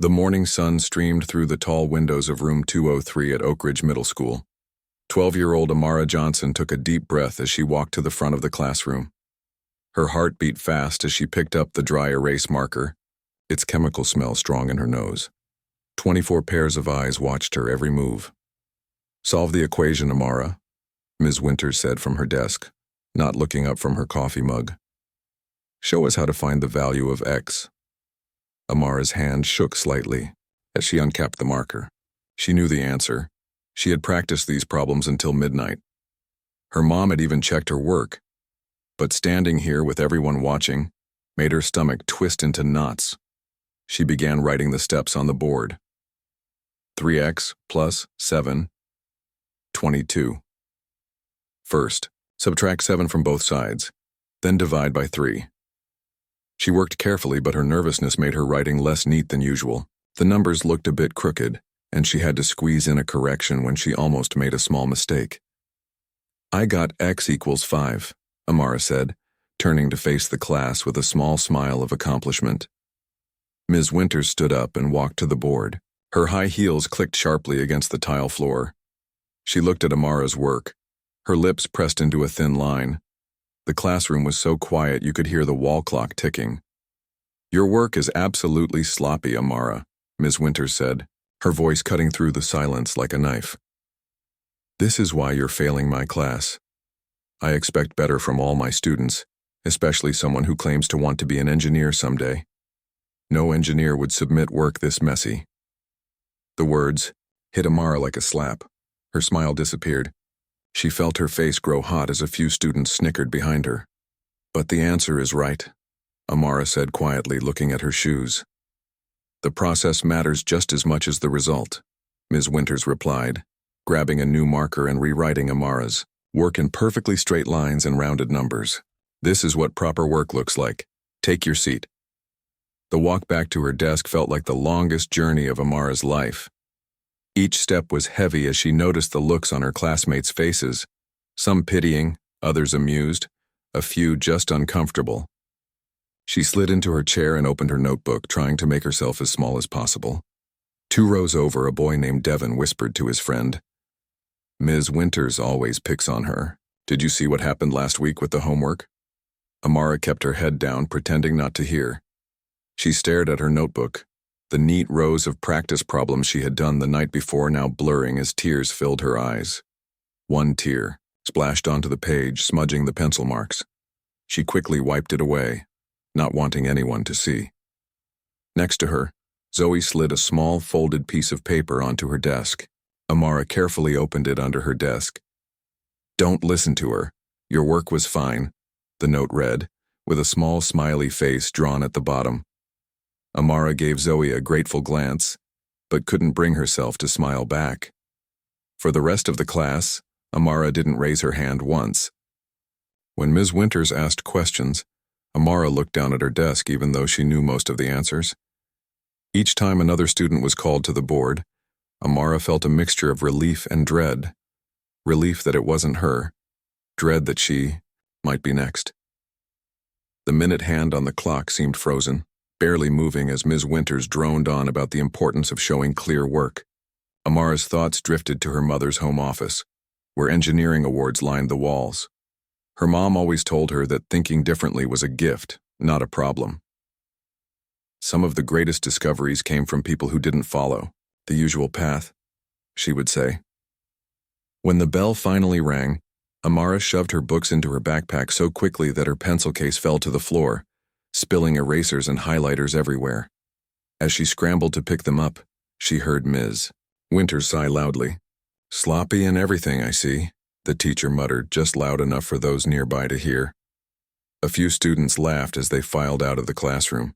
The morning sun streamed through the tall windows of room 203 at Oak Ridge Middle School. 12-year-old Amara Johnson took a deep breath as she walked to the front of the classroom. Her heart beat fast as she picked up the dry erase marker, its chemical smell strong in her nose. 24 pairs of eyes watched her every move. "Solve the equation, Amara," Ms. Winters said from her desk, not looking up from her coffee mug. "Show us how to find the value of X." Amara's hand shook slightly as she uncapped the marker. She knew the answer. She had practiced these problems until midnight. Her mom had even checked her work. But standing here with everyone watching made her stomach twist into knots. She began writing the steps on the board. 3x plus 7, 22. First, subtract 7 from both sides, then divide by 3. She worked carefully, but her nervousness made her writing less neat than usual. The numbers looked a bit crooked, and she had to squeeze in a correction when she almost made a small mistake. "I got x equals 5, Amara said, turning to face the class with a small smile of accomplishment. Ms. Winters stood up and walked to the board. Her high heels clicked sharply against the tile floor. She looked at Amara's work, her lips pressed into a thin line. The classroom was so quiet you could hear the wall clock ticking. "Your work is absolutely sloppy, Amara," Ms. Winters said, her voice cutting through the silence like a knife. "This is why you're failing my class. I expect better from all my students, especially someone who claims to want to be an engineer someday. No engineer would submit work this messy." The words hit Amara like a slap. Her smile disappeared. She felt her face grow hot as a few students snickered behind her. "But the answer is right," Amara said quietly, looking at her shoes. "The process matters just as much as the result," Ms. Winters replied, grabbing a new marker and rewriting Amara's. "Work in perfectly straight lines and rounded numbers. This is what proper work looks like. Take your seat." The walk back to her desk felt like the longest journey of Amara's life. Each step was heavy as she noticed the looks on her classmates' faces, some pitying, others amused, a few just uncomfortable. She slid into her chair and opened her notebook, trying to make herself as small as possible. 2 rows over, a boy named Devin whispered to his friend, "Ms. Winters always picks on her. Did you see what happened last week with the homework?" Amara kept her head down, pretending not to hear. She stared at her notebook, the neat rows of practice problems she had done the night before now blurring as tears filled her eyes. One tear splashed onto the page, smudging the pencil marks. She quickly wiped it away, not wanting anyone to see. Next to her, Zoe slid a small folded piece of paper onto her desk. Amara carefully opened it under her desk. "Don't listen to her. Your work was fine," the note read, with a small smiley face drawn at the bottom. Amara gave Zoe a grateful glance, but couldn't bring herself to smile back. For the rest of the class, Amara didn't raise her hand once. When Ms. Winters asked questions, Amara looked down at her desk even though she knew most of the answers. Each time another student was called to the board, Amara felt a mixture of relief and dread. Relief that it wasn't her, dread that she might be next. The minute hand on the clock seemed frozen, barely moving as Ms. Winters droned on about the importance of showing clear work. Amara's thoughts drifted to her mother's home office, where engineering awards lined the walls. Her mom always told her that thinking differently was a gift, not a problem. Some of the greatest discoveries came from people who didn't follow the usual path, she would say. When the bell finally rang, Amara shoved her books into her backpack so quickly that her pencil case fell to the floor, spilling erasers and highlighters everywhere. As she scrambled to pick them up, she heard Ms. Winters sigh loudly. "Sloppy and everything, I see," the teacher muttered, just loud enough for those nearby to hear. A few students laughed as they filed out of the classroom.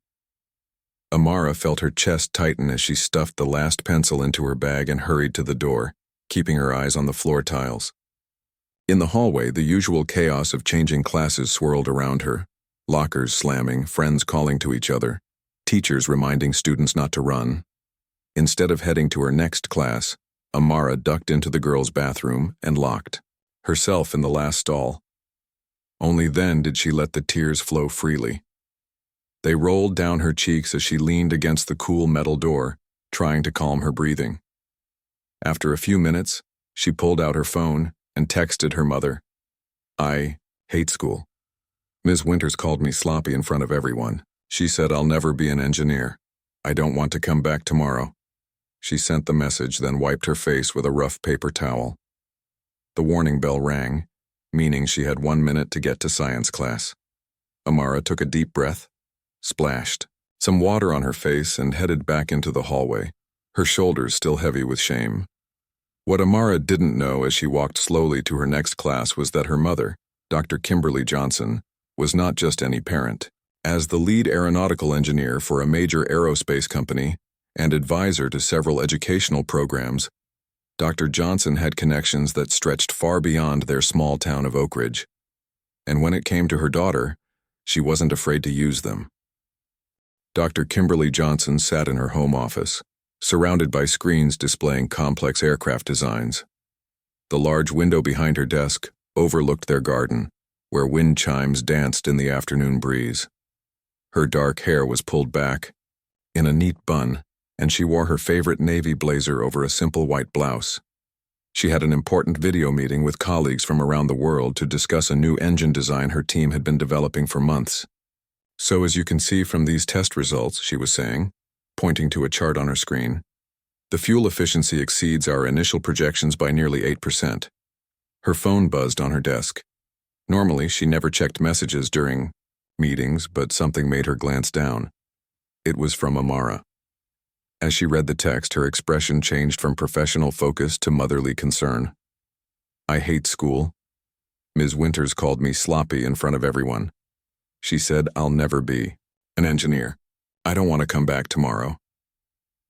Amara felt her chest tighten as she stuffed the last pencil into her bag and hurried to the door, keeping her eyes on the floor tiles. In the hallway, the usual chaos of changing classes swirled around her. Lockers slamming, friends calling to each other, teachers reminding students not to run. Instead of heading to her next class, Amara ducked into the girls' bathroom and locked herself in the last stall. Only then did she let the tears flow freely. They rolled down her cheeks as she leaned against the cool metal door, trying to calm her breathing. After a few minutes, she pulled out her phone and texted her mother. "I hate school. Ms. Winters called me sloppy in front of everyone. She said I'll never be an engineer. I don't want to come back tomorrow." She sent the message, then wiped her face with a rough paper towel. The warning bell rang, meaning she had 1 minute to get to science class. Amara took a deep breath, splashed some water on her face, and headed back into the hallway, her shoulders still heavy with shame. What Amara didn't know as she walked slowly to her next class was that her mother, Dr. Kimberly Johnson, was not just any parent. As the lead aeronautical engineer for a major aerospace company and advisor to several educational programs, Dr. Johnson had connections that stretched far beyond their small town of Oak Ridge. And when it came to her daughter, she wasn't afraid to use them. Dr. Kimberly Johnson sat in her home office, surrounded by screens displaying complex aircraft designs. The large window behind her desk overlooked their garden, where wind chimes danced in the afternoon breeze. Her dark hair was pulled back in a neat bun, and she wore her favorite navy blazer over a simple white blouse. She had an important video meeting with colleagues from around the world to discuss a new engine design her team had been developing for months. "So as you can see from these test results," she was saying, pointing to a chart on her screen, "the fuel efficiency exceeds our initial projections by nearly 8%. Her phone buzzed on her desk. Normally, she never checked messages during meetings, but something made her glance down. It was from Amara. As she read the text, her expression changed from professional focus to motherly concern. "I hate school. Ms. Winters called me sloppy in front of everyone. She said I'll never be an engineer. I don't want to come back tomorrow."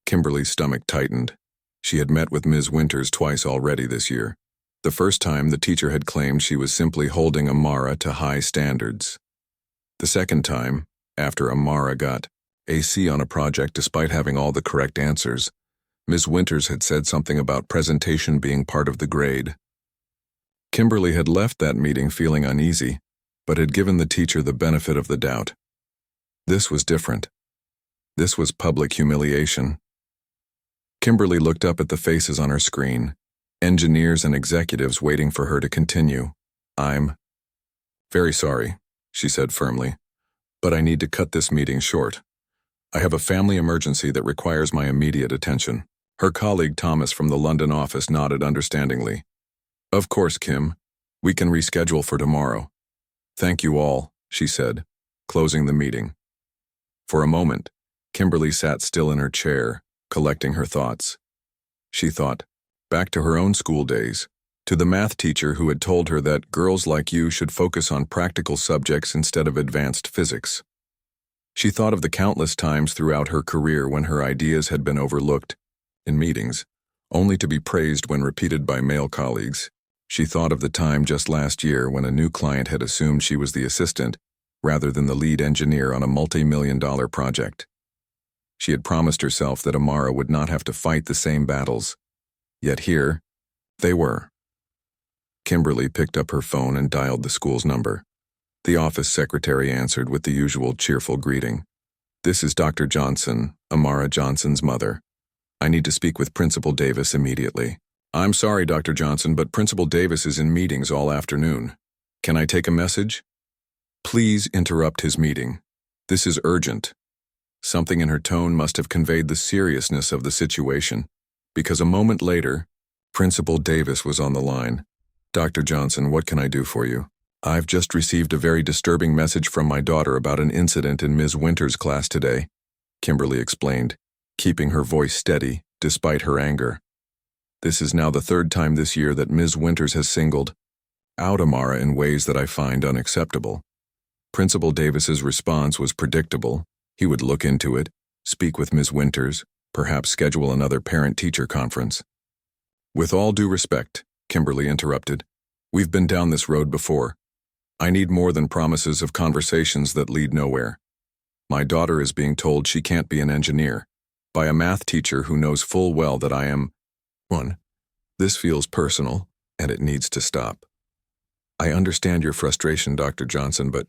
Kimberly's stomach tightened. She had met with Ms. Winters twice already this year. The first time, the teacher had claimed she was simply holding Amara to high standards. The second time, after Amara got a C on a project despite having all the correct answers, Ms. Winters had said something about presentation being part of the grade. Kimberly had left that meeting feeling uneasy, but had given the teacher the benefit of the doubt. This was different. This was public humiliation. Kimberly looked up at the faces on her screen, engineers and executives waiting for her to continue. "I'm very sorry," she said firmly, "but I need to cut this meeting short. I have a family emergency that requires my immediate attention." Her colleague Thomas from the London office nodded understandingly. "Of course, Kim. We can reschedule for tomorrow. Thank you all," she said, closing the meeting. For a moment, Kimberly sat still in her chair, collecting her thoughts. She thought back to her own school days, to the math teacher who had told her that girls like you should focus on practical subjects instead of advanced physics. She thought of the countless times throughout her career when her ideas had been overlooked in meetings, only to be praised when repeated by male colleagues. She thought of the time just last year when a new client had assumed she was the assistant rather than the lead engineer on a multi-million-dollar project. She had promised herself that Amara would not have to fight the same battles. Yet here, they were. Kimberly picked up her phone and dialed the school's number. The office secretary answered with the usual cheerful greeting. "This is Dr. Johnson, Amara Johnson's mother. I need to speak with Principal Davis immediately." "I'm sorry, Dr. Johnson, but Principal Davis is in meetings all afternoon. Can I take a message?" "Please interrupt his meeting. This is urgent." Something in her tone must have conveyed the seriousness of the situation, because a moment later, Principal Davis was on the line. "Dr. Johnson, what can I do for you?" "I've just received a very disturbing message from my daughter about an incident in Ms. Winters' class today," Kimberly explained, keeping her voice steady despite her anger. "This is now the third time this year that Ms. Winters has singled out Amara in ways that I find unacceptable." Principal Davis's response was predictable. He would look into it, speak with Ms. Winters, perhaps schedule another parent-teacher conference. "With all due respect," Kimberly interrupted, "we've been down this road before. I need more than promises of conversations that lead nowhere. My daughter is being told she can't be an engineer by a math teacher who knows full well that I am one. This feels personal, and it needs to stop. I understand your frustration, Dr. Johnson, but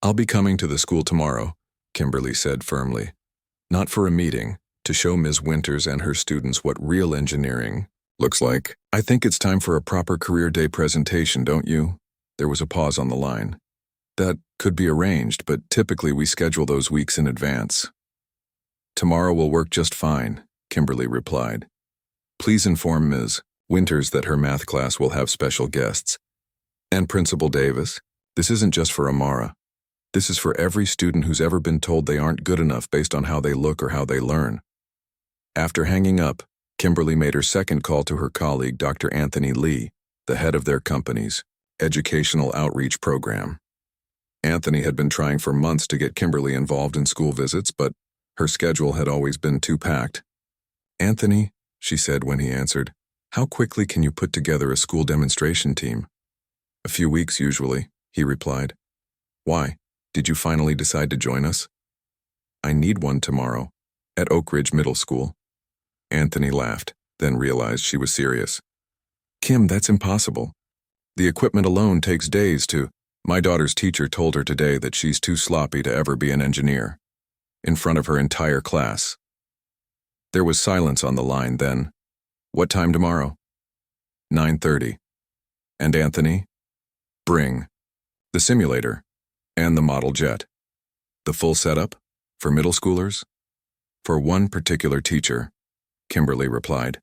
I'll be coming to the school tomorrow. Kimberly said firmly. Not for a meeting, to show Ms. Winters and her students what real engineering looks like. I think it's time for a proper career day presentation, don't you? There was a pause on the line. That could be arranged, but typically we schedule those weeks in advance. Tomorrow will work just fine, Kimberly replied. Please inform Ms. Winters that her math class will have special guests. And Principal Davis, this isn't just for Amara. This is for every student who's ever been told they aren't good enough based on how they look or how they learn. After hanging up, Kimberly made her second call to her colleague, Dr. Anthony Lee, the head of their company's educational outreach program. Anthony had been trying for months to get Kimberly involved in school visits, but her schedule had always been too packed. Anthony, she said when he answered, how quickly can you put together a school demonstration team? A few weeks usually, he replied. Why? Did you finally decide to join us? I need one tomorrow, at Oak Ridge Middle School. Anthony laughed, then realized she was serious. Kim, that's impossible. The equipment alone takes days to. My daughter's teacher told her today that she's too sloppy to ever be an engineer. In front of her entire class. There was silence on the line then. What time tomorrow? 9:30. And Anthony? Bring the simulator and the model jet. The full setup? For middle schoolers? For one particular teacher, Kimberly replied.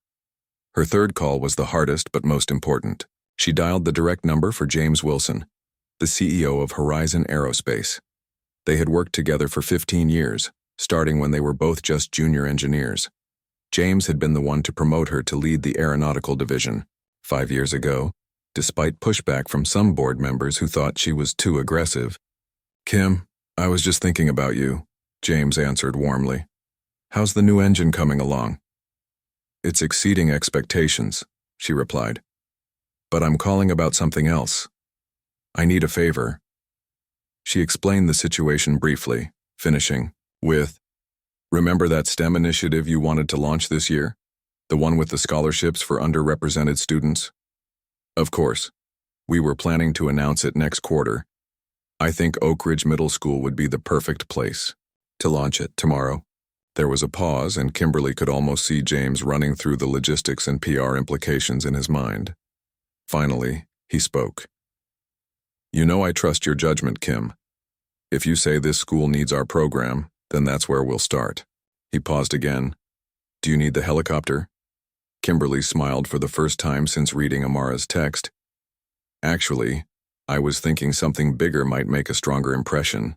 Her third call was the hardest but most important. She dialed the direct number for James Wilson, the CEO of Horizon Aerospace. They had worked together for 15 years, starting when they were both just junior engineers. James had been the one to promote her to lead the aeronautical division 5 years ago, despite pushback from some board members who thought she was too aggressive. Kim, I was just thinking about you, James answered warmly. How's the new engine coming along? It's exceeding expectations, she replied. But I'm calling about something else. I need a favor. She explained the situation briefly, finishing with, remember that STEM initiative you wanted to launch this year? The one with the scholarships for underrepresented students? Of course. We were planning to announce it next quarter. I think Oak Ridge Middle School would be the perfect place to launch it tomorrow. There was a pause, and Kimberly could almost see James running through the logistics and PR implications in his mind. Finally, he spoke. You know I trust your judgment, Kim. If you say this school needs our program, then that's where we'll start. He paused again. Do you need the helicopter? Kimberly smiled for the first time since reading Amara's text. Actually, I was thinking something bigger might make a stronger impression.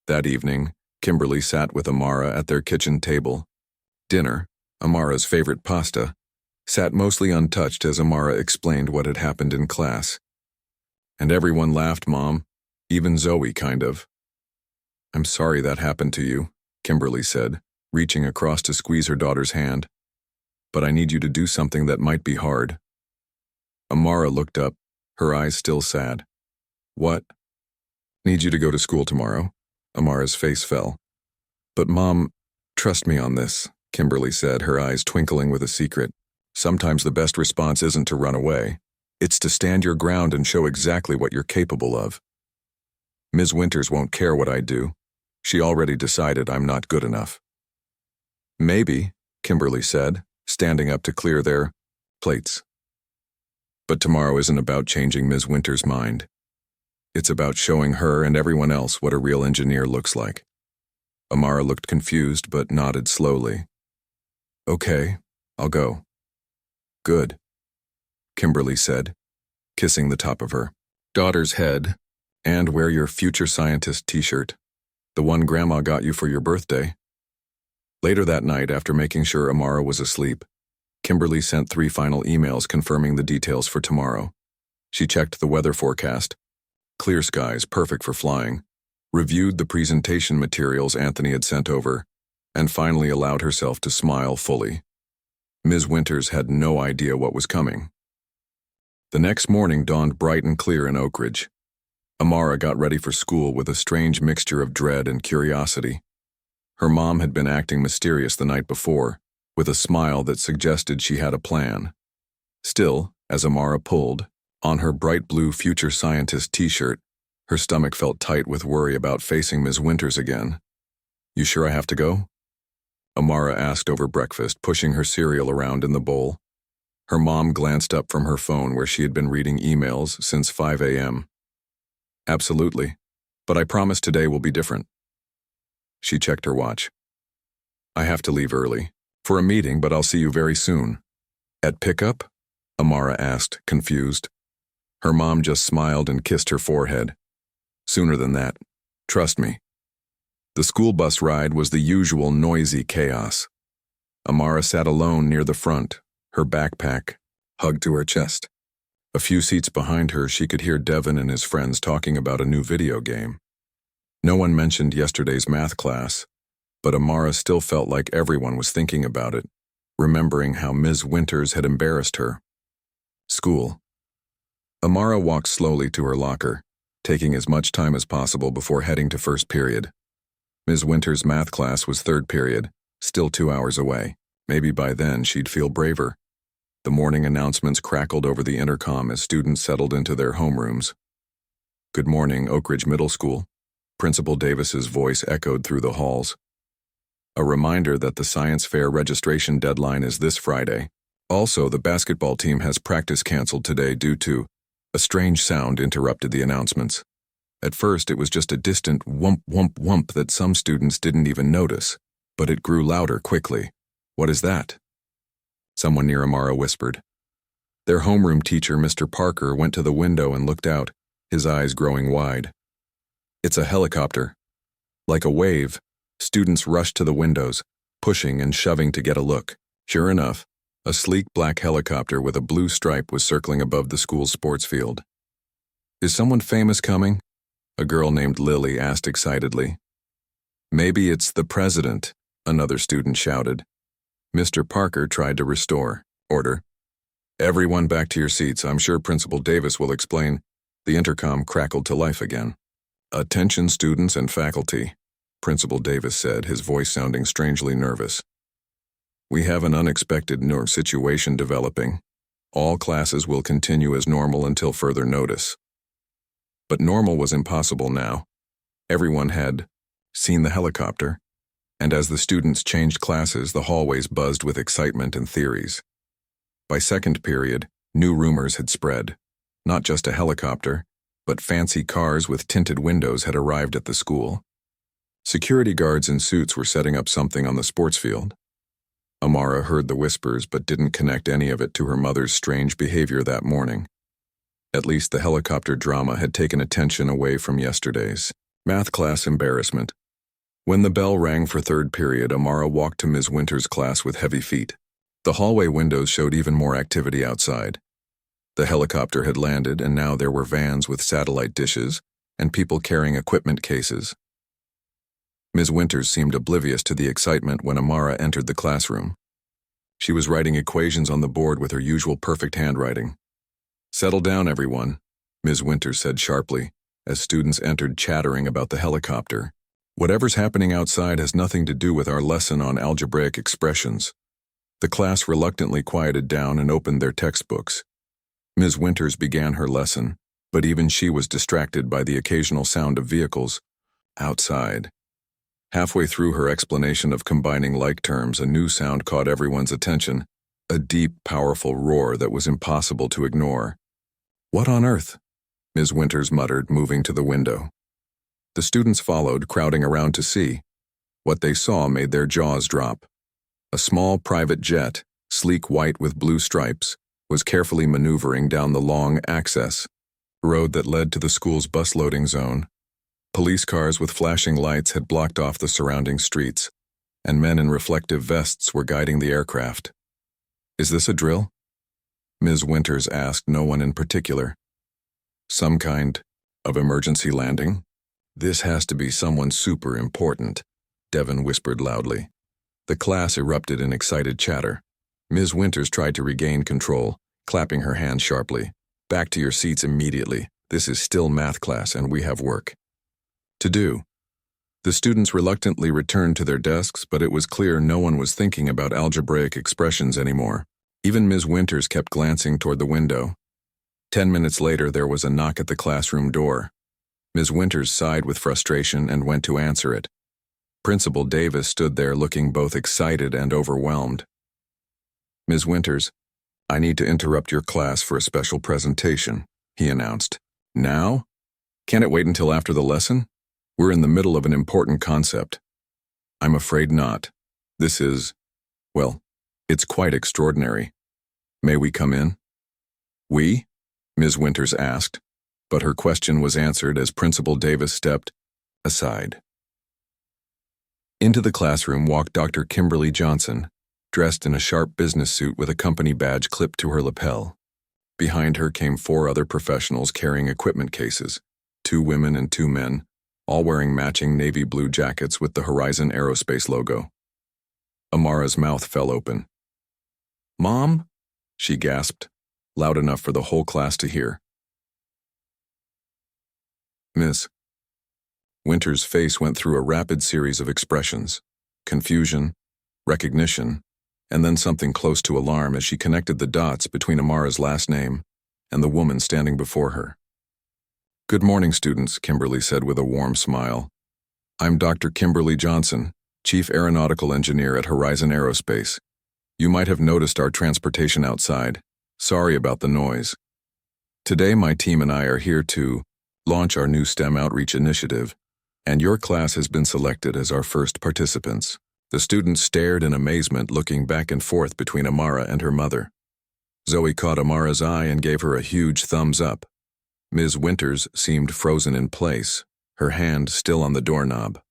That evening, Kimberly sat with Amara at their kitchen table. Dinner, Amara's favorite pasta, sat mostly untouched as Amara explained what had happened in class. And everyone laughed, Mom, even Zoe kind of. I'm sorry that happened to you, Kimberly said, reaching across to squeeze her daughter's hand. But I need you to do something that might be hard. Amara looked up, her eyes still sad. What? Need you to go to school tomorrow. Amara's face fell. But Mom, trust me on this, Kimberly said, her eyes twinkling with a secret. Sometimes the best response isn't to run away. It's to stand your ground and show exactly what you're capable of. Ms. Winters won't care what I do. She already decided I'm not good enough. Maybe, Kimberly said, standing up to clear their plates. But tomorrow isn't about changing Ms. Winters' mind. It's about showing her and everyone else what a real engineer looks like. Amara looked confused but nodded slowly. Okay, I'll go. Good, Kimberly said, kissing the top of her daughter's head. And wear your future scientist t-shirt, the one Grandma got you for your birthday. Later that night, after making sure Amara was asleep, Kimberly sent 3 final emails confirming the details for tomorrow. She checked the weather forecast. Clear skies, perfect for flying. Reviewed the presentation materials Anthony had sent over, and finally allowed herself to smile fully. Ms. Winters had no idea what was coming. The next morning dawned bright and clear in Oak Ridge. Amara got ready for school with a strange mixture of dread and curiosity. Her mom had been acting mysterious the night before, with a smile that suggested she had a plan. Still, as Amara pulled on her bright blue future scientist t-shirt, her stomach felt tight with worry about facing Ms. Winters again. You sure I have to go? Amara asked over breakfast, pushing her cereal around in the bowl. Her mom glanced up from her phone where she had been reading emails since 5 a.m. Absolutely, but I promise today will be different. She checked her watch. I have to leave early. For a meeting, but I'll see you very soon. At pickup? Amara asked, confused. Her mom just smiled and kissed her forehead. Sooner than that. Trust me. The school bus ride was the usual noisy chaos. Amara sat alone near the front, her backpack hugged to her chest. A few seats behind her, she could hear Devin and his friends talking about a new video game. No one mentioned yesterday's math class, but Amara still felt like everyone was thinking about it, remembering how Ms. Winters had embarrassed her. School. Amara walked slowly to her locker, taking as much time as possible before heading to first period. Ms. Winters' math class was third period, still 2 hours away. Maybe by then she'd feel braver. The morning announcements crackled over the intercom as students settled into their homerooms. Good morning, Oak Ridge Middle School. Principal Davis's voice echoed through the halls. A reminder that the science fair registration deadline is this Friday. Also, the basketball team has practice canceled today due to... A strange sound interrupted the announcements. At first, it was just a distant whump, whump, whump that some students didn't even notice, but it grew louder quickly. What is that? Someone near Amara whispered. Their homeroom teacher, Mr. Parker, went to the window and looked out, his eyes growing wide. It's a helicopter. Like a wave, students rushed to the windows, pushing and shoving to get a look. Sure enough, a sleek black helicopter with a blue stripe was circling above the school's sports field. Is someone famous coming? A girl named Lily asked excitedly. Maybe it's the president, another student shouted. Mr. Parker tried to restore order. Everyone back to your seats. I'm sure Principal Davis will explain. The intercom crackled to life again. Attention students and faculty, Principal Davis said, his voice sounding strangely nervous. We have an unexpected situation developing. All classes will continue as normal until further notice. But normal was impossible now. Everyone had seen the helicopter, and as the students changed classes, the hallways buzzed with excitement and theories. By second period, new rumors had spread. Not just a helicopter, but fancy cars with tinted windows had arrived at the school. Security guards in suits were setting up something on the sports field. Amara heard the whispers but didn't connect any of it to her mother's strange behavior that morning. At least the helicopter drama had taken attention away from yesterday's math class embarrassment. When the bell rang for third period, Amara walked to Ms. Winters' class with heavy feet. The hallway windows showed even more activity outside. The helicopter had landed, and now there were vans with satellite dishes and people carrying equipment cases. Ms. Winters seemed oblivious to the excitement when Amara entered the classroom. She was writing equations on the board with her usual perfect handwriting. Settle down, everyone, Ms. Winters said sharply, as students entered chattering about the helicopter. Whatever's happening outside has nothing to do with our lesson on algebraic expressions. The class reluctantly quieted down and opened their textbooks. Ms. Winters began her lesson, but even she was distracted by the occasional sound of vehicles outside. Halfway through her explanation of combining like terms, a new sound caught everyone's attention, a deep, powerful roar that was impossible to ignore. What on earth? Ms. Winters muttered, moving to the window. The students followed, crowding around to see. What they saw made their jaws drop. A small private jet, sleek white with blue stripes, was carefully maneuvering down the long access road that led to the school's bus loading zone. Police cars with flashing lights had blocked off the surrounding streets, and men in reflective vests were guiding the aircraft. Is this a drill? Ms. Winters asked no one in particular. Some kind of emergency landing? This has to be someone super important, Devin whispered loudly. The class erupted in excited chatter. Ms. Winters tried to regain control, clapping her hands sharply. Back to your seats immediately. This is still math class and we have work to do. The students reluctantly returned to their desks, but it was clear no one was thinking about algebraic expressions anymore. Even Ms. Winters kept glancing toward the window. 10 minutes later, there was a knock at the classroom door. Ms. Winters sighed with frustration and went to answer it. Principal Davis stood there looking both excited and overwhelmed. "Ms. Winters, I need to interrupt your class for a special presentation," he announced. "Now? Can't it wait until after the lesson? We're in the middle of an important concept." "I'm afraid not. This is, well, it's quite extraordinary. May we come in?" "We?" Ms. Winters asked, but her question was answered as Principal Davis stepped aside. Into the classroom walked Dr. Kimberly Johnson, dressed in a sharp business suit with a company badge clipped to her lapel. Behind her came 4 other professionals carrying equipment cases, 2 women and 2 men, all wearing matching navy blue jackets with the Horizon Aerospace logo. Amara's mouth fell open. "Mom?" she gasped, loud enough for the whole class to hear. "Miss." Winter's face went through a rapid series of expressions: confusion, recognition, and then something close to alarm as she connected the dots between Amara's last name and the woman standing before her. "Good morning, students," Kimberly said with a warm smile. "I'm Dr. Kimberly Johnson, Chief Aeronautical Engineer at Horizon Aerospace. You might have noticed our transportation outside. Sorry about the noise. Today my team and I are here to launch our new STEM outreach initiative, and your class has been selected as our first participants." The students stared in amazement, looking back and forth between Amara and her mother. Zoe caught Amara's eye and gave her a huge thumbs up. Ms. Winters seemed frozen in place, her hand still on the doorknob.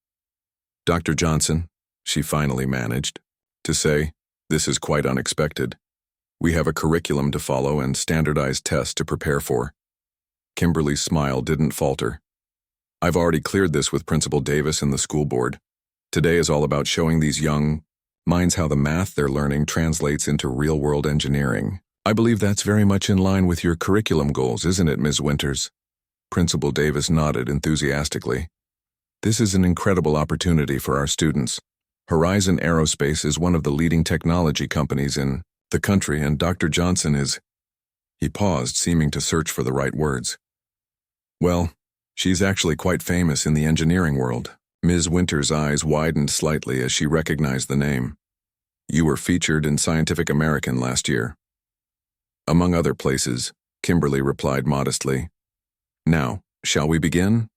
"Dr. Johnson," she finally managed to say, "this is quite unexpected. We have a curriculum to follow and standardized tests to prepare for." Kimberly's smile didn't falter. "I've already cleared this with Principal Davis and the school board. Today is all about showing these young minds how the math they're learning translates into real-world engineering. I believe that's very much in line with your curriculum goals, isn't it, Ms. Winters?" Principal Davis nodded enthusiastically. "This is an incredible opportunity for our students. Horizon Aerospace is one of the leading technology companies in the country, and Dr. Johnson is—" He paused, seeming to search for the right words. "Well, she's actually quite famous in the engineering world." Ms. Winters' eyes widened slightly as she recognized the name. "You were featured in Scientific American last year." "Among other places," Kimberly replied modestly. "Now, shall we begin?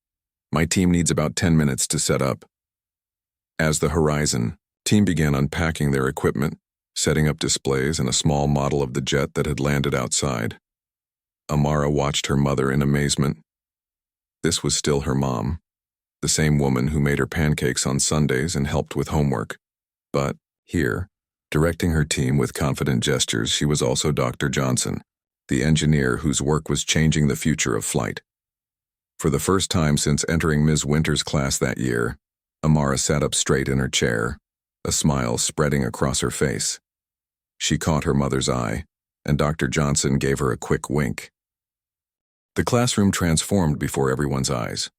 My team needs about 10 minutes to set up." As the Horizon team began unpacking their equipment, setting up displays and a small model of the jet that had landed outside, Amara watched her mother in amazement. This was still her mom, the same woman who made her pancakes on Sundays and helped with homework. But here, directing her team with confident gestures, she was also Dr. Johnson, the engineer whose work was changing the future of flight. For the first time since entering Ms. Winters' class that year, Amara sat up straight in her chair, a smile spreading across her face. She caught her mother's eye, and Dr. Johnson gave her a quick wink. The classroom transformed before everyone's eyes.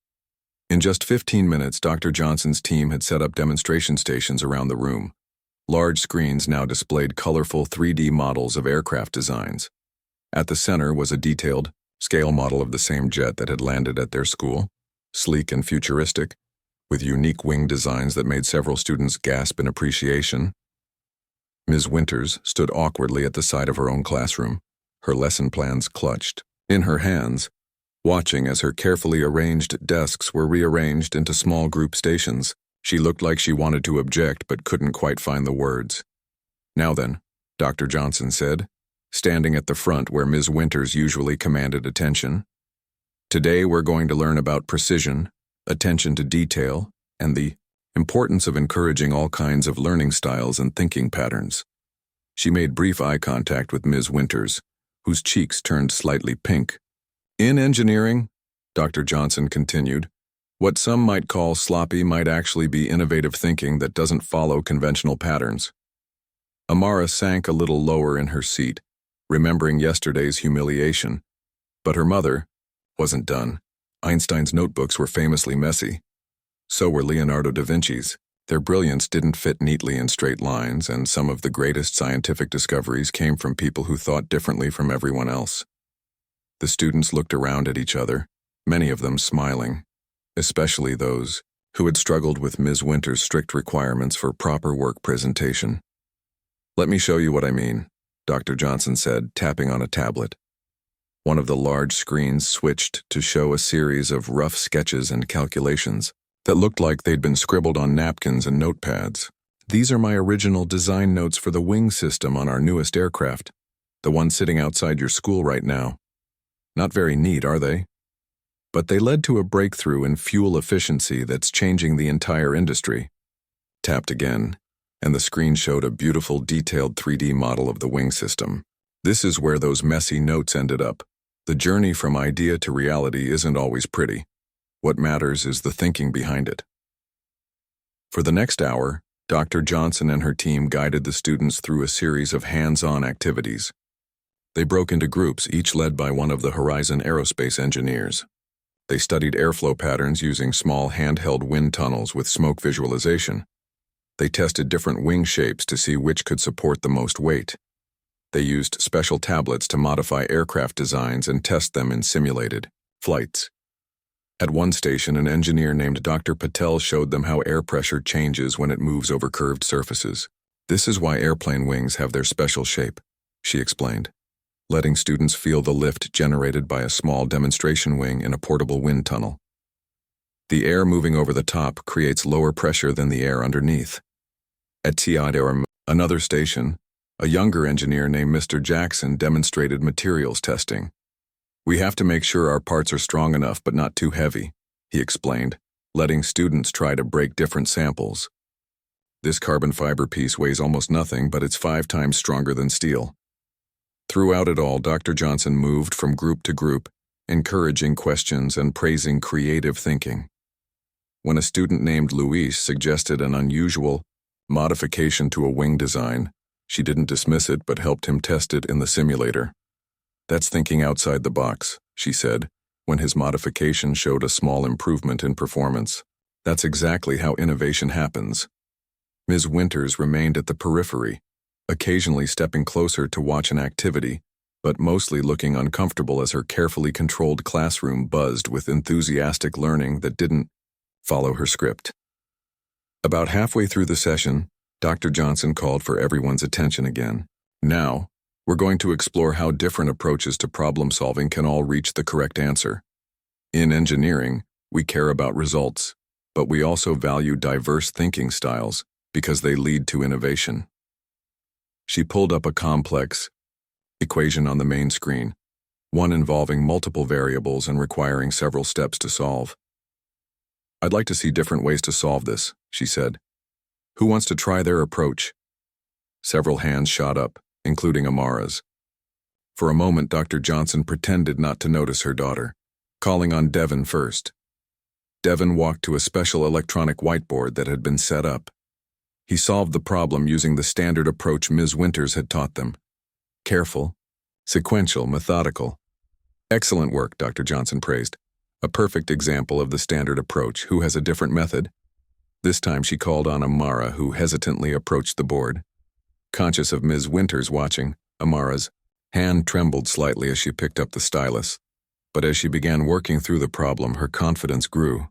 In just 15 minutes, Dr. Johnson's team had set up demonstration stations around the room. Large screens now displayed colorful 3D models of aircraft designs. At the center was a detailed, scale model of the same jet that had landed at their school, sleek and futuristic, with unique wing designs that made several students gasp in appreciation. Ms. Winters stood awkwardly at the side of her own classroom, her lesson plans clutched in her hands, watching as her carefully arranged desks were rearranged into small group stations. She looked like she wanted to object but couldn't quite find the words. "Now then," Dr. Johnson said, standing at the front where Ms. Winters usually commanded attention. "Today we're going to learn about precision, attention to detail, and the importance of encouraging all kinds of learning styles and thinking patterns." She made brief eye contact with Ms. Winters, whose cheeks turned slightly pink. "In engineering," Dr. Johnson continued, "what some might call sloppy might actually be innovative thinking that doesn't follow conventional patterns." Amara sank a little lower in her seat, remembering yesterday's humiliation. But her mother wasn't done. Einstein's notebooks were famously messy. So were Leonardo da Vinci's. Their brilliance didn't fit neatly in straight lines, and some of the greatest scientific discoveries came from people who thought differently from everyone else. The students looked around at each other, many of them smiling, especially those who had struggled with Ms. Winter's strict requirements for proper work presentation. "Let me show you what I mean," Dr. Johnson said, tapping on a tablet. One of the large screens switched to show a series of rough sketches and calculations that looked like they'd been scribbled on napkins and notepads. "These are my original design notes for the wing system on our newest aircraft, the one sitting outside your school right now. Not very neat, are they? But they led to a breakthrough in fuel efficiency that's changing the entire industry." Tapped again, and the screen showed a beautiful, detailed 3D model of the wing system. This is where those messy notes ended up. The journey from idea to reality isn't always pretty. What matters is the thinking behind it. For the next hour, Dr. Johnson and her team guided the students through a series of hands-on activities. They broke into groups, each led by one of the Horizon Aerospace engineers. They studied airflow patterns using small handheld wind tunnels with smoke visualization. They tested different wing shapes to see which could support the most weight. They used special tablets to modify aircraft designs and test them in simulated flights. At one station, an engineer named Dr. Patel showed them how air pressure changes when it moves over curved surfaces. "This is why airplane wings have their special shape," she explained, letting students feel the lift generated by a small demonstration wing in a portable wind tunnel. The air moving over the top creates lower pressure than the air underneath. At TIAD, another station, a younger engineer named Mr. Jackson demonstrated materials testing. "We have to make sure our parts are strong enough but not too heavy," he explained, letting students try to break different samples. "This carbon fiber piece weighs almost nothing, but it's 5 times stronger than steel." Throughout it all, Dr. Johnson moved from group to group, encouraging questions and praising creative thinking. When a student named Luis suggested an unusual modification to a wing design, she didn't dismiss it but helped him test it in the simulator. "That's thinking outside the box," she said, when his modification showed a small improvement in performance. "That's exactly how innovation happens." Ms. Winters remained at the periphery, occasionally stepping closer to watch an activity, but mostly looking uncomfortable as her carefully controlled classroom buzzed with enthusiastic learning that didn't follow her script. About halfway through the session, Dr. Johnson called for everyone's attention again. "Now, we're going to explore how different approaches to problem solving can all reach the correct answer. In engineering, we care about results, but we also value diverse thinking styles because they lead to innovation." She pulled up a complex equation on the main screen, one involving multiple variables and requiring several steps to solve. "I'd like to see different ways to solve this," she said. "Who wants to try their approach?" Several hands shot up, including Amara's. For a moment, Dr. Johnson pretended not to notice her daughter, calling on Devin first. Devin walked to a special electronic whiteboard that had been set up. He solved the problem using the standard approach Ms. Winters had taught them. Careful, sequential, methodical. "Excellent work," Dr. Johnson praised. "A perfect example of the standard approach. Who has a different method?" This time she called on Amara, who hesitantly approached the board. Conscious of Ms. Winters watching, Amara's hand trembled slightly as she picked up the stylus. But as she began working through the problem, her confidence grew.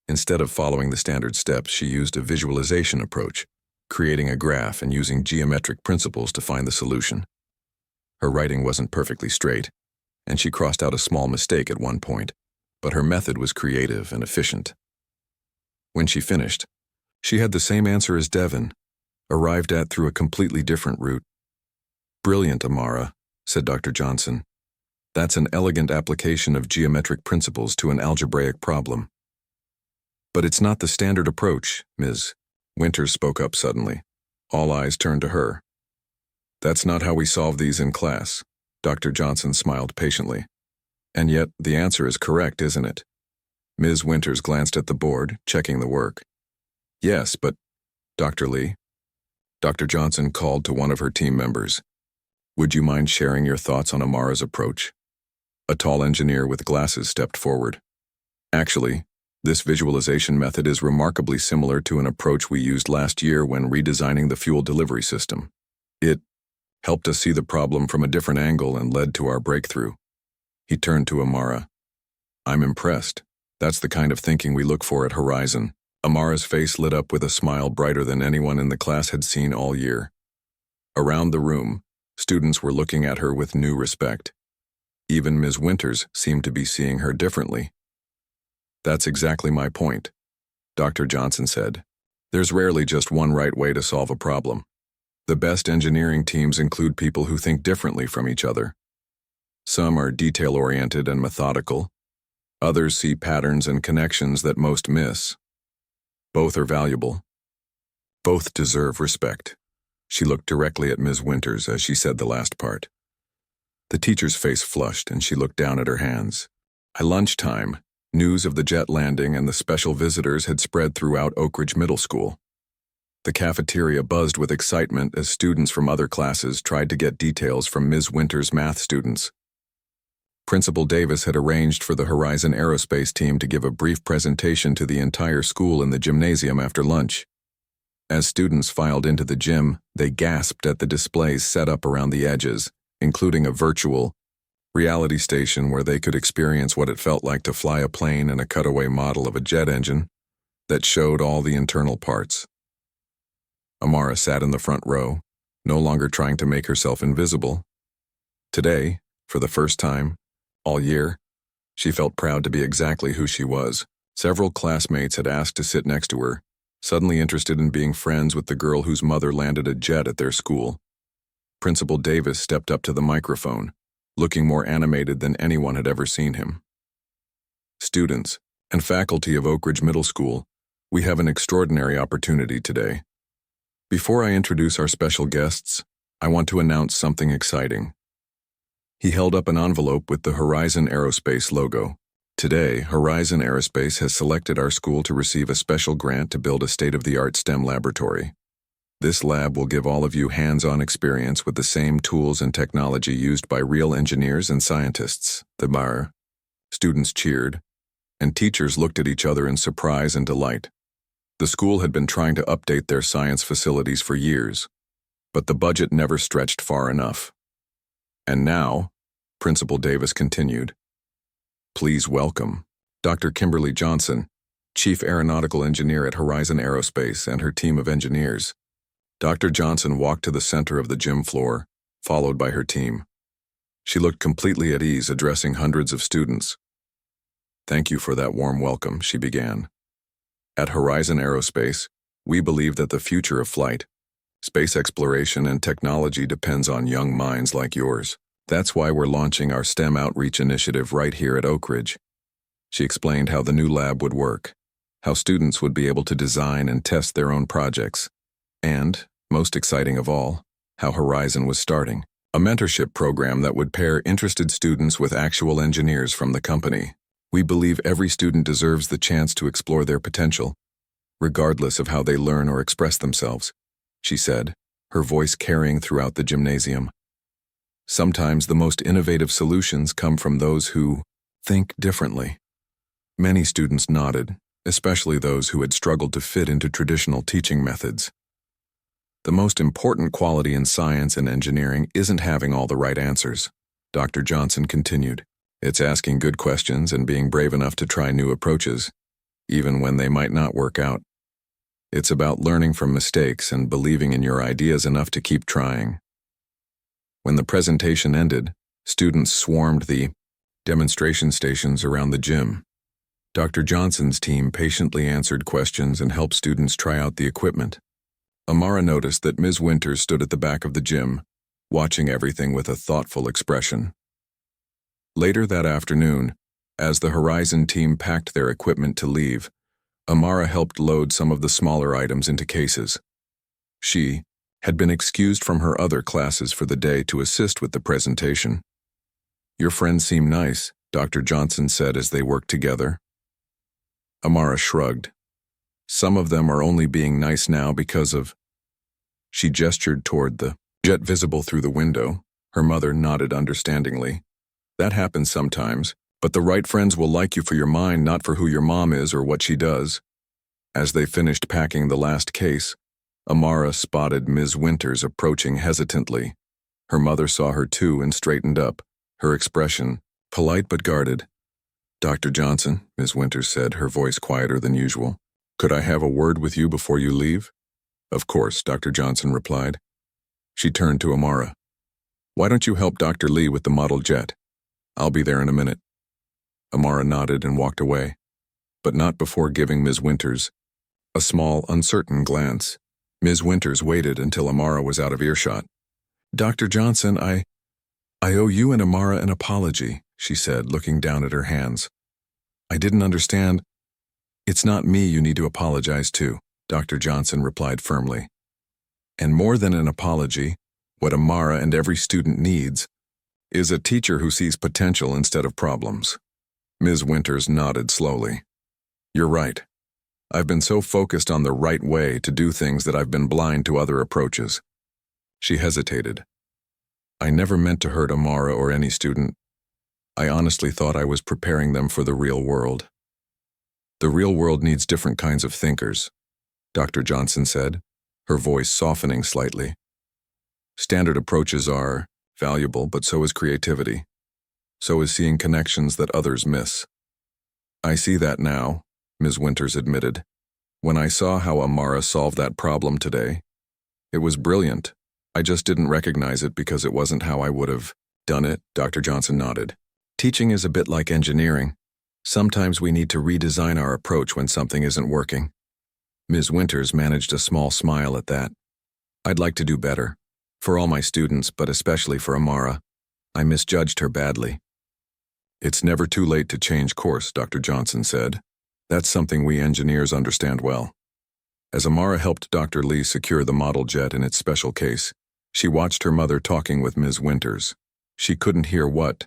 Instead of following the standard steps, she used a visualization approach, creating a graph and using geometric principles to find the solution. Her writing wasn't perfectly straight, and she crossed out a small mistake at one point, but her method was creative and efficient. When she finished, she had the same answer as Devin, arrived at through a completely different route. "Brilliant, Amara," said Dr. Johnson. "That's an elegant application of geometric principles to an algebraic problem." "But it's not the standard approach," Ms. Winters spoke up suddenly. All eyes turned to her. "That's not how we solve these in class," Dr. Johnson smiled patiently. "And yet, the answer is correct, isn't it?" Ms. Winters glanced at the board, checking the work. "Yes, but, Dr. Lee," Dr. Johnson called to one of her team members. "Would you mind sharing your thoughts on Amara's approach?" A tall engineer with glasses stepped forward. "Actually, this visualization method is remarkably similar to an approach we used last year when redesigning the fuel delivery system. It helped us see the problem from a different angle and led to our breakthrough." He turned to Amara. "I'm impressed. That's the kind of thinking we look for at Horizon. Amara's face lit up with a smile brighter than anyone in the class had seen all year. Around the room, students were looking at her with new respect. Even Ms. Winters seemed to be seeing her differently. "That's exactly my point," Dr. Johnson said. "There's rarely just one right way to solve a problem. The best engineering teams include people who think differently from each other. Some are detail-oriented and methodical. Others see patterns and connections that most miss. Both are valuable. Both deserve respect." She looked directly at Ms. Winters as she said the last part. The teacher's face flushed and she looked down at her hands. At lunchtime, news of the jet landing and the special visitors had spread throughout Oak Ridge Middle School. The cafeteria buzzed with excitement as students from other classes tried to get details from Ms. Winters' math students. Principal Davis had arranged for the Horizon Aerospace team to give a brief presentation to the entire school in the gymnasium after lunch. As students filed into the gym, they gasped at the displays set up around the edges, including a virtual reality station where they could experience what it felt like to fly a plane and a cutaway model of a jet engine that showed all the internal parts. Amara sat in the front row, no longer trying to make herself invisible. Today, for the first time, all year, she felt proud to be exactly who she was. Several classmates had asked to sit next to her, suddenly interested in being friends with the girl whose mother landed a jet at their school. Principal Davis stepped up to the microphone, looking more animated than anyone had ever seen him. "Students and faculty of Oak Ridge Middle School, we have an extraordinary opportunity today. Before I introduce our special guests, I want to announce something exciting." He held up an envelope with the Horizon Aerospace logo. "Today, Horizon Aerospace has selected our school to receive a special grant to build a state-of-the-art STEM laboratory. This lab will give all of you hands-on experience with the same tools and technology used by real engineers and scientists." The bar. Students cheered, and teachers looked at each other in surprise and delight. The school had been trying to update their science facilities for years, but the budget never stretched far enough. "And now," Principal Davis continued, "please welcome Dr. Kimberly Johnson, Chief Aeronautical Engineer at Horizon Aerospace, and her team of engineers." Dr. Johnson walked to the center of the gym floor, followed by her team. She looked completely at ease, addressing hundreds of students. "Thank you for that warm welcome," she began. "At Horizon Aerospace, we believe that the future of flight, space exploration, and technology depends on young minds like yours. That's why we're launching our STEM outreach initiative right here at Oak Ridge." She explained how the new lab would work, how students would be able to design and test their own projects, and, most exciting of all, how Horizon was starting a mentorship program that would pair interested students with actual engineers from the company. "We believe every student deserves the chance to explore their potential, regardless of how they learn or express themselves," she said, her voice carrying throughout the gymnasium. "Sometimes the most innovative solutions come from those who think differently." Many students nodded, especially those who had struggled to fit into traditional teaching methods. "The most important quality in science and engineering isn't having all the right answers," Dr. Johnson continued. "It's asking good questions and being brave enough to try new approaches, even when they might not work out. It's about learning from mistakes and believing in your ideas enough to keep trying." When the presentation ended, students swarmed the demonstration stations around the gym. Dr. Johnson's team patiently answered questions and helped students try out the equipment. Amara noticed that Ms. Winters stood at the back of the gym, watching everything with a thoughtful expression. Later that afternoon, as the Horizon team packed their equipment to leave, Amara helped load some of the smaller items into cases. She had been excused from her other classes for the day to assist with the presentation. "Your friends seem nice," Dr. Johnson said as they worked together. Amara shrugged. "Some of them are only being nice now because of—" She gestured toward the jet visible through the window. Her mother nodded understandingly. "That happens sometimes, but the right friends will like you for your mind, not for who your mom is or what she does." As they finished packing the last case, Amara spotted Ms. Winters approaching hesitantly. Her mother saw her too and straightened up, her expression polite but guarded. Dr. Johnson, Ms. Winters said, her voice quieter than usual. Could I have a word with you before you leave? Of course, Dr. Johnson replied. She turned to Amara. Why don't you help Dr. Lee with the model jet? I'll be there in a minute. Amara nodded and walked away, but not before giving Ms. Winters a small, uncertain glance. Ms. Winters waited until Amara was out of earshot. Dr. Johnson, I owe you and Amara an apology, she said, looking down at her hands. I didn't understand. It's not me you need to apologize to, Dr. Johnson replied firmly. And more than an apology, what Amara and every student needs is a teacher who sees potential instead of problems. Ms. Winters nodded slowly. You're right. I've been so focused on the right way to do things that I've been blind to other approaches. She hesitated. I never meant to hurt Amara or any student. I honestly thought I was preparing them for the real world. The real world needs different kinds of thinkers, Dr. Johnson said, her voice softening slightly. Standard approaches are valuable, but so is creativity. So is seeing connections that others miss. I see that now, Ms. Winters admitted. When I saw how Amara solved that problem today, it was brilliant. I just didn't recognize it because it wasn't how I would have done it, Dr. Johnson nodded. Teaching is a bit like engineering. Sometimes we need to redesign our approach when something isn't working. Ms. Winters managed a small smile at that. I'd like to do better. For all my students, but especially for Amara. I misjudged her badly. It's never too late to change course, Dr. Johnson said. That's something we engineers understand well. As Amara helped Dr. Lee secure the model jet in its special case, she watched her mother talking with Ms. Winters. She couldn't hear what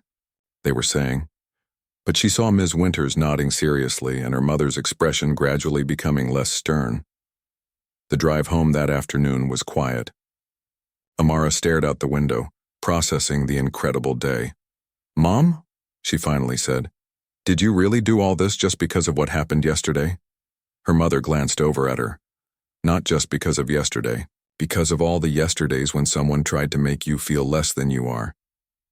they were saying, but she saw Ms. Winters nodding seriously and her mother's expression gradually becoming less stern. The drive home that afternoon was quiet. Amara stared out the window, processing the incredible day. Mom? She finally said. Did you really do all this just because of what happened yesterday? Her mother glanced over at her. Not just because of yesterday, because of all the yesterdays when someone tried to make you feel less than you are.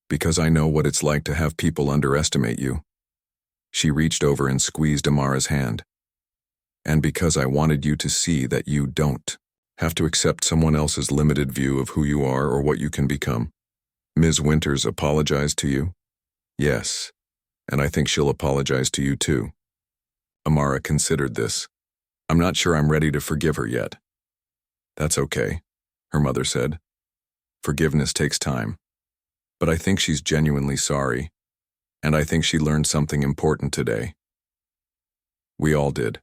Because I know what it's like to have people underestimate you. She reached over and squeezed Amara's hand. And because I wanted you to see that you don't have to accept someone else's limited view of who you are or what you can become. Ms. Winters apologized to you? Yes, and I think she'll apologize to you too. Amara considered this. I'm not sure I'm ready to forgive her yet. That's okay, her mother said. Forgiveness takes time. But I think she's genuinely sorry, and I think she learned something important today. We all did,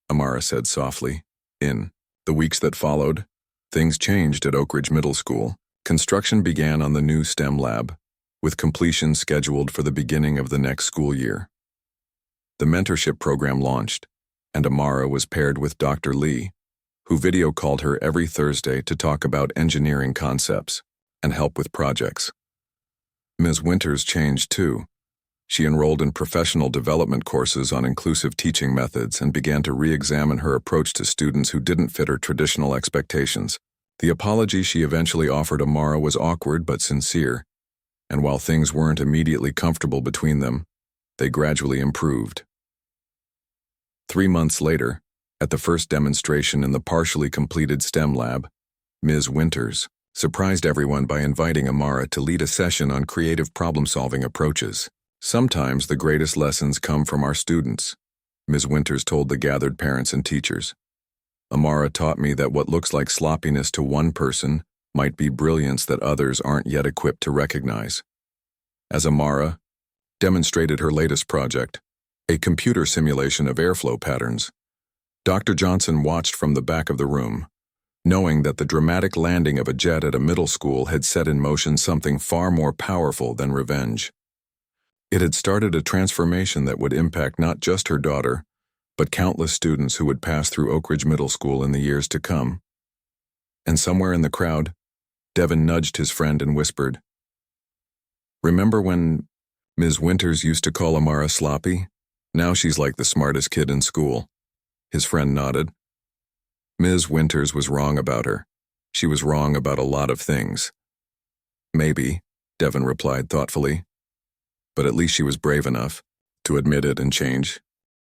Amara said softly. In the weeks that followed, things changed at Oak Ridge Middle School. Construction began on the new STEM lab, with completion scheduled for the beginning of the next school year. The mentorship program launched, and Amara was paired with Dr. Lee, who video called her every Thursday to talk about engineering concepts and help with projects. Ms. Winters changed too. She enrolled in professional development courses on inclusive teaching methods and began to re-examine her approach to students who didn't fit her traditional expectations. The apology she eventually offered Amara was awkward but sincere, and while things weren't immediately comfortable between them, they gradually improved. 3 months later, at the first demonstration in the partially completed STEM lab, Ms. Winters surprised everyone by inviting Amara to lead a session on creative problem-solving approaches. Sometimes the greatest lessons come from our students, Ms. Winters told the gathered parents and teachers. Amara taught me that what looks like sloppiness to one person might be brilliance that others aren't yet equipped to recognize. As Amara demonstrated her latest project, a computer simulation of airflow patterns, Dr. Johnson watched from the back of the room, knowing that the dramatic landing of a jet at a middle school had set in motion something far more powerful than revenge. It had started a transformation that would impact not just her daughter, but countless students who would pass through Oak Ridge Middle School in the years to come. And somewhere in the crowd, Devin nudged his friend and whispered, "Remember when Ms. Winters used to call Amara sloppy? Now she's like the smartest kid in school." His friend nodded. Ms. Winters was wrong about her. She was wrong about a lot of things. Maybe, Devin replied thoughtfully. But at least she was brave enough to admit it and change.